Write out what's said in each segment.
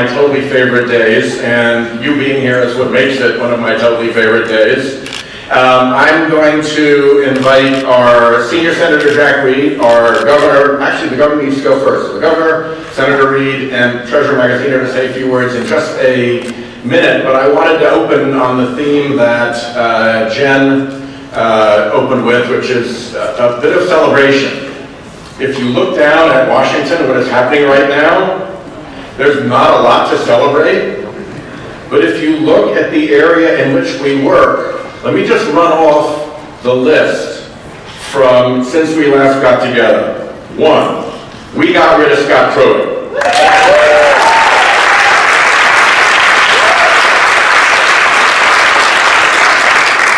my totally favorite days, and you being here is what makes it one of my totally favorite days. I'm going to invite our Senior Senator Jack Reed, our Governor, actually the Governor needs to go first. The Governor, Senator Reed, and Treasurer Magaziner to say a few words in just a minute, but I wanted to open on the theme that Jen opened with, which is a bit of celebration. If you look down at Washington, what is happening right now, there's not a lot to celebrate. But if you look at the area in which we work, let me just run off the list from since we last got together. 1, we got rid of Scott Pruitt.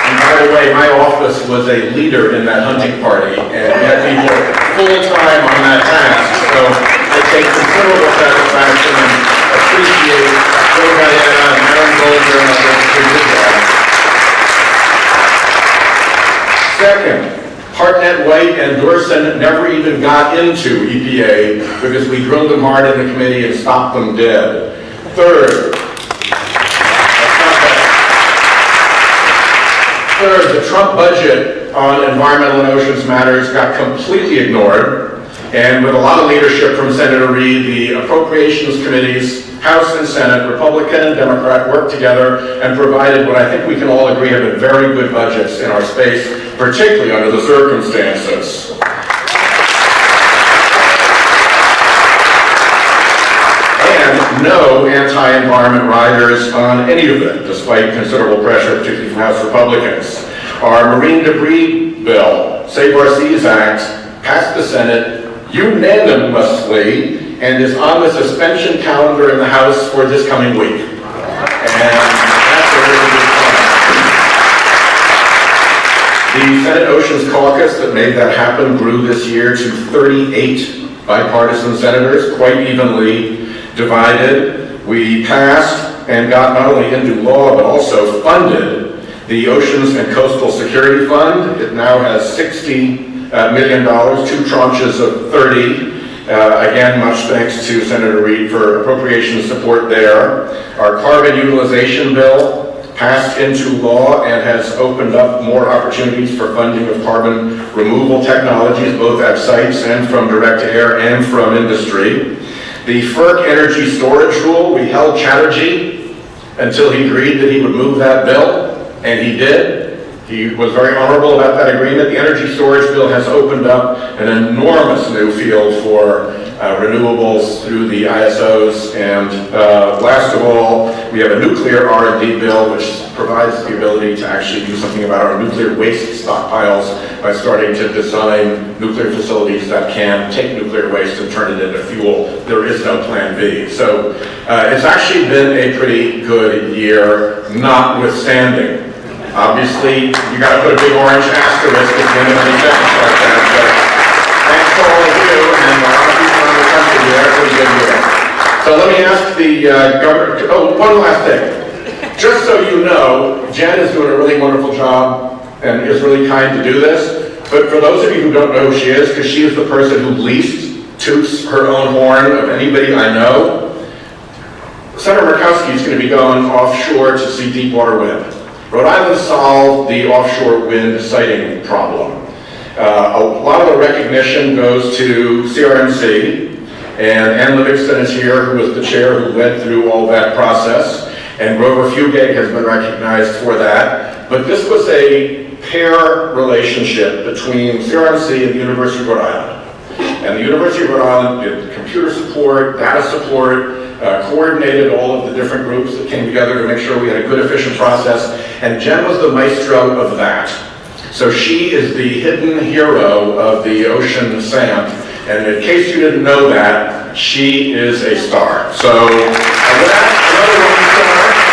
And by the way, my office was a leader in that hunting party, and we had people full-time on that task. So I take considerable satisfaction and appreciate Joe Gallina and Aaron Golder and others who did that. Second, Hartnett, White, and Dorson never even got into EPA because we drilled them hard in the committee and stopped them dead. Third, the Trump budget on environmental and oceans matters got completely ignored, and with a lot of leadership from Senator Reed, the appropriations committees, House and Senate, Republican and Democrat, worked together and provided what I think we can all agree have been very good budgets in our space, particularly under the circumstances. And no anti-environment riders on any of it, despite considerable pressure, particularly from House Republicans. Our Marine Debris Bill, Save Our Seas Act, passed the Senate unanimously and is on the suspension calendar in the House for this coming week. And that's a really good sign. The Senate Oceans Caucus that made that happen grew this year to 38 bipartisan senators, quite evenly divided. We passed and got not only into law but also funded the Oceans and Coastal Security Fund. It now has $60 million, 2 tranches of 30. Again, much thanks to Senator Reed for appropriation support there. Our carbon utilization bill passed into law and has opened up more opportunities for funding of carbon removal technologies, both at sites and from direct air and from industry. The FERC energy storage rule, we held Chatterjee until he agreed that he would move that bill, and he did. He was very honorable about that agreement. The energy storage bill has opened up an enormous new field for renewables through the ISOs. And last of all, we have a nuclear R&D bill which provides the ability to actually do something about our nuclear waste stockpiles by starting to design nuclear facilities that can take nuclear waste and turn it into fuel. There is no plan B. So it's actually been a pretty good year, notwithstanding. Obviously, you got to put a big orange asterisk at the end of any sentence like that. But thanks to all of you and a lot of people around the country. We had a pretty good year. So let me ask the governor. Oh, one last thing. Just so you know, Jen is doing a really wonderful job and is really kind to do this. But for those of you who don't know who she is, because she is the person who least toots her own horn of anybody I know, Senator Murkowski is going to be going offshore to see deepwater wind. Rhode Island solved the offshore wind siting problem. A lot of the recognition goes to CRMC, and Ann Livingston is here, who was the chair who led through all that process, and Grover Fugate has been recognized for that. But this was a pair relationship between CRMC and the University of Rhode Island. And the University of Rhode Island did computer support, data support, coordinated all of the different groups that came together to make sure we had a good, efficient process, and Jen was the maestro of that. So she is the hidden hero of the ocean SAMP, and in case you didn't know that, she is a star. So with that, another one star.